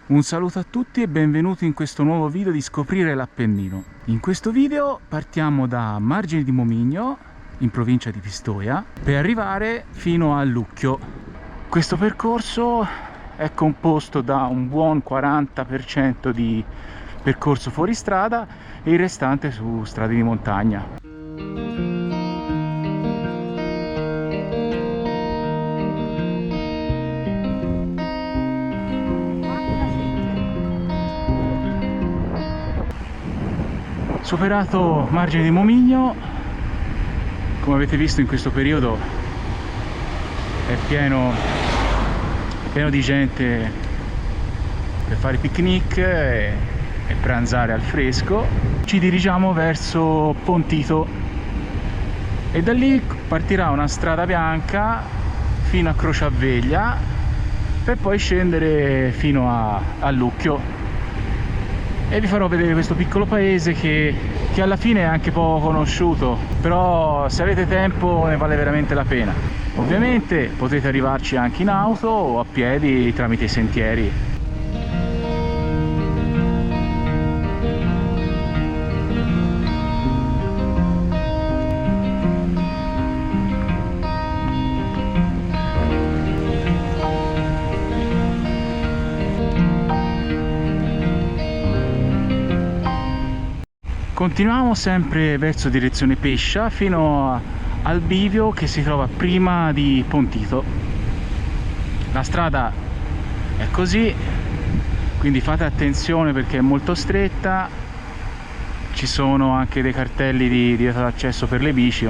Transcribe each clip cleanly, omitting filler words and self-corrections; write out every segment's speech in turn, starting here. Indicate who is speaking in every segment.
Speaker 1: Un saluto a tutti e benvenuti in questo nuovo video di Scoprire l'Appennino. In questo video partiamo da Margine di Momigno, in provincia di Pistoia, per arrivare fino a Lucchio. Questo percorso è composto da un buon 40% di percorso fuori strada e il restante su strade di montagna. Superato Margine di Momigno, come avete visto in questo periodo è pieno di gente per fare picnic e pranzare al fresco. Ci dirigiamo verso Pontito e da lì partirà una strada bianca fino a Croceveglia per poi scendere fino a Lucchio. E vi farò vedere questo piccolo paese che alla fine è anche poco conosciuto, però se avete tempo ne vale veramente la pena. Ovviamente potete arrivarci anche in auto o a piedi tramite i sentieri. Continuiamo sempre verso direzione Pescia fino al bivio che si trova prima di Pontito. La strada è così, quindi fate attenzione perché è molto stretta. Ci sono anche dei cartelli di vietato d'accesso per le bici,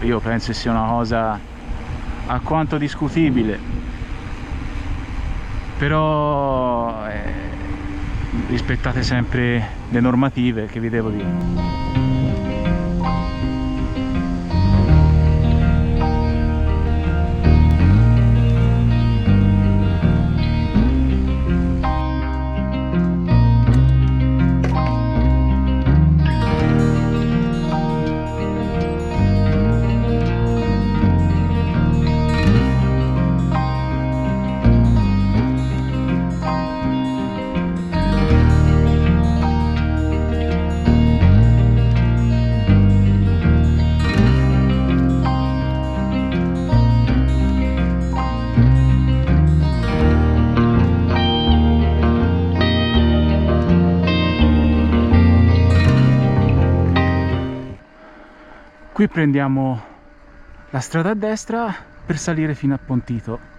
Speaker 1: io penso sia una cosa alquanto discutibile, però rispettate sempre le normative che vi devo dire. Qui prendiamo la strada a destra per salire fino a Pontito.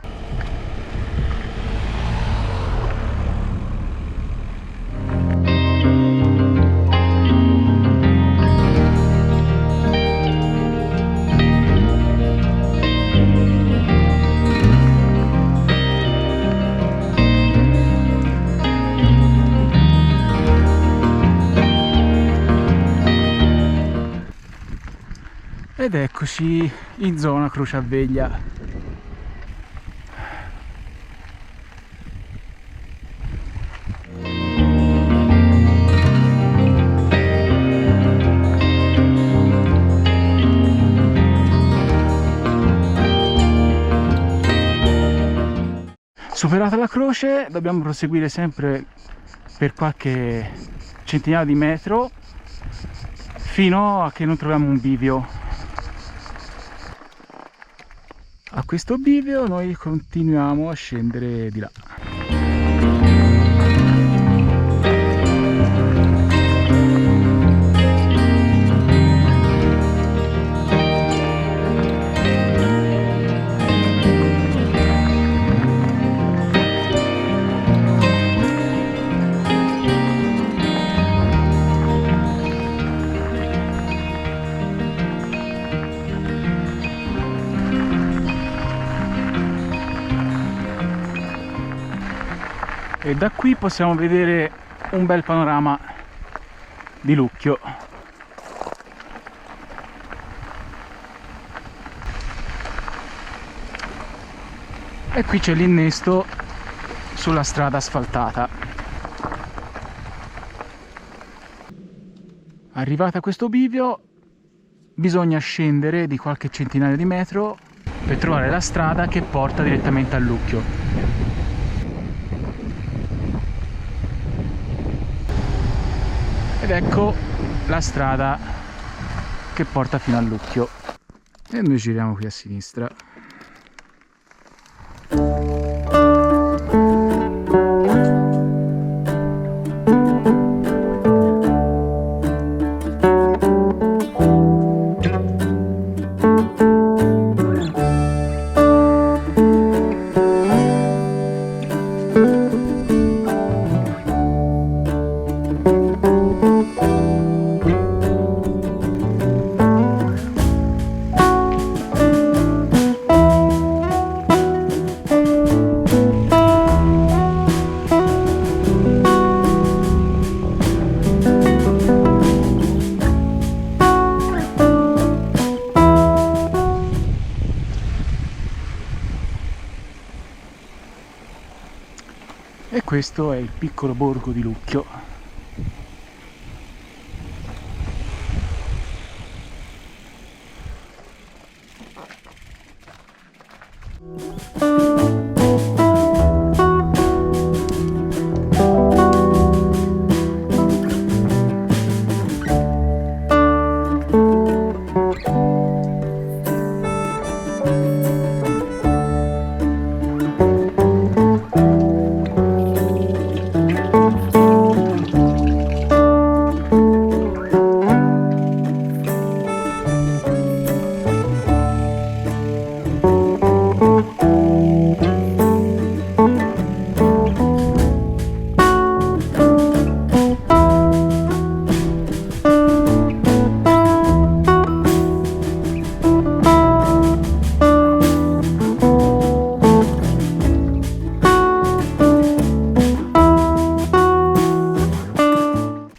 Speaker 1: Ed eccoci in zona Croceveglia. Superata la croce dobbiamo proseguire sempre per qualche centinaio di metri fino a che non troviamo un bivio. A questo bivio noi continuiamo a scendere di là. E da qui possiamo vedere un bel panorama di Lucchio. E qui c'è l'innesto sulla strada asfaltata. Arrivata a questo bivio bisogna scendere di qualche centinaio di metro per trovare la strada che porta direttamente a Lucchio. ed ecco la strada che porta fino a Lucchio e noi giriamo qui a sinistra. E questo è il piccolo borgo di Lucchio.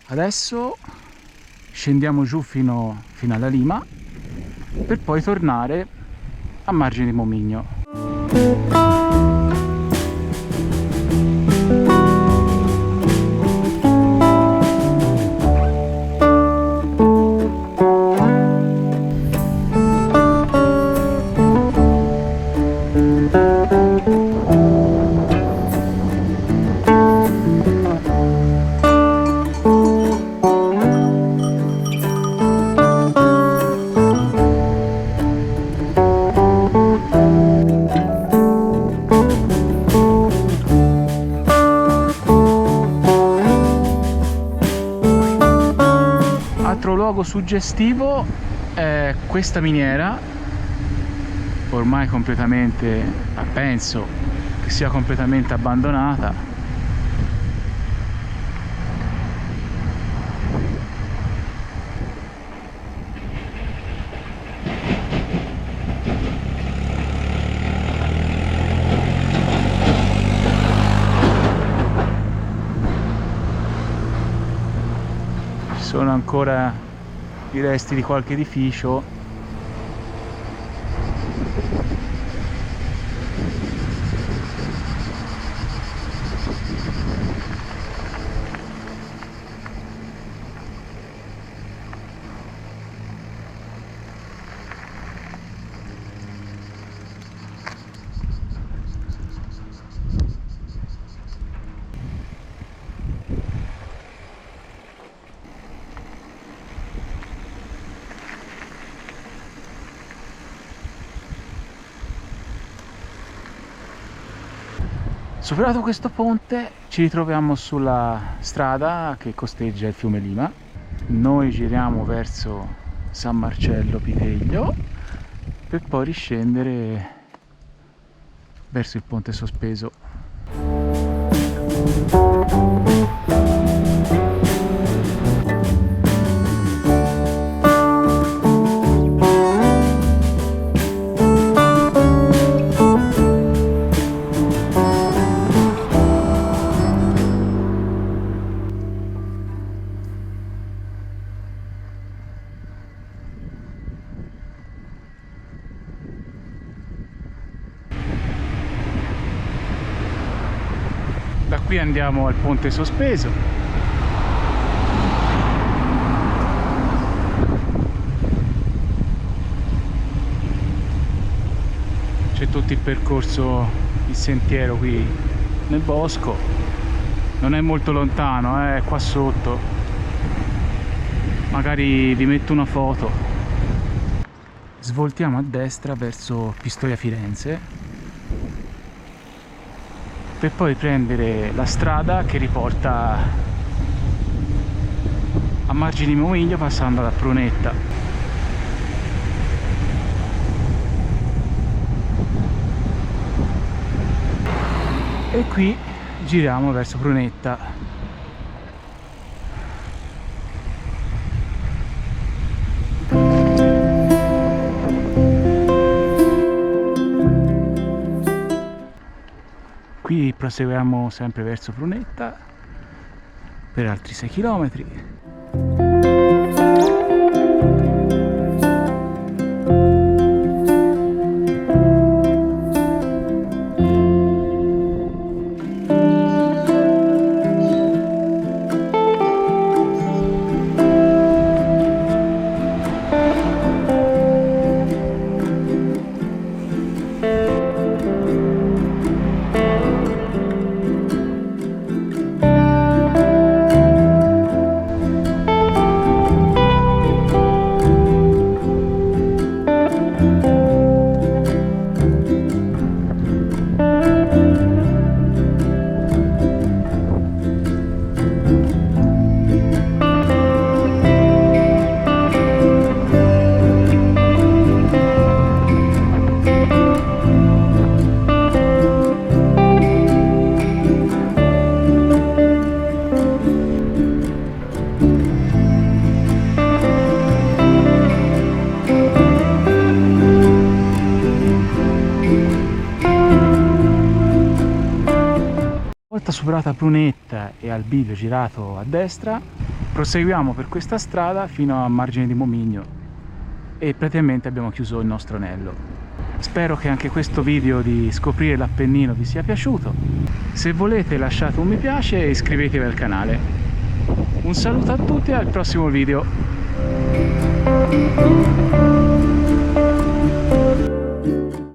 Speaker 1: Adesso scendiamo giù fino alla Lima per poi tornare a Margine di Momigno. Luogo suggestivo è questa miniera, ormai completamente, penso che sia completamente abbandonata. Ci sono ancora i resti di qualche edificio. Superato questo ponte ci ritroviamo sulla strada che costeggia il fiume Lima. Noi giriamo verso San Marcello Piteglio per poi riscendere verso il ponte sospeso. Da qui andiamo al ponte sospeso. C'è tutto il percorso, il sentiero qui nel bosco. Non è molto lontano, è qua sotto. magari vi metto una foto. Svoltiamo a destra verso Pistoia Firenze per poi prendere la strada che riporta a Margine di Momiglio passando da Prunetta. E qui giriamo verso Prunetta. Qui proseguiamo sempre verso Prunetta per altri 6 km. Una volta superata Prunetta e al bivio girato a destra, proseguiamo per questa strada fino a Margine di Momiglio e praticamente abbiamo chiuso il nostro anello. Spero che anche questo video di scoprire l'Appennino vi sia piaciuto. Se volete lasciate un mi piace e iscrivetevi al canale. Un saluto a tutti e al prossimo video.